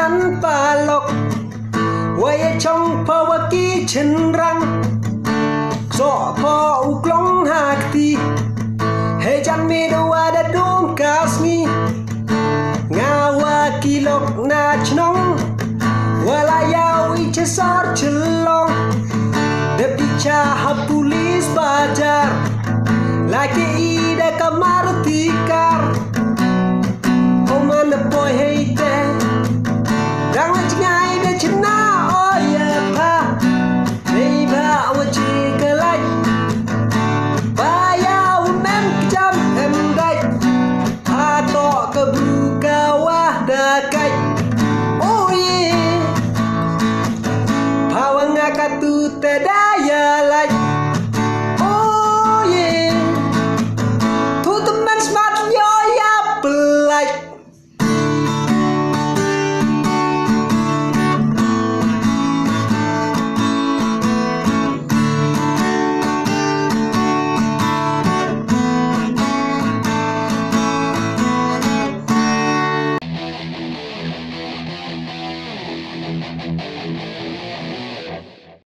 nan palok Waya chong pawaki cenrang So po uklong hakti Hejan medo ada dong kasmi Ngawa kilok na chnong Walayau ichesar celong Depi caha pulis bajar Laki ida kamarti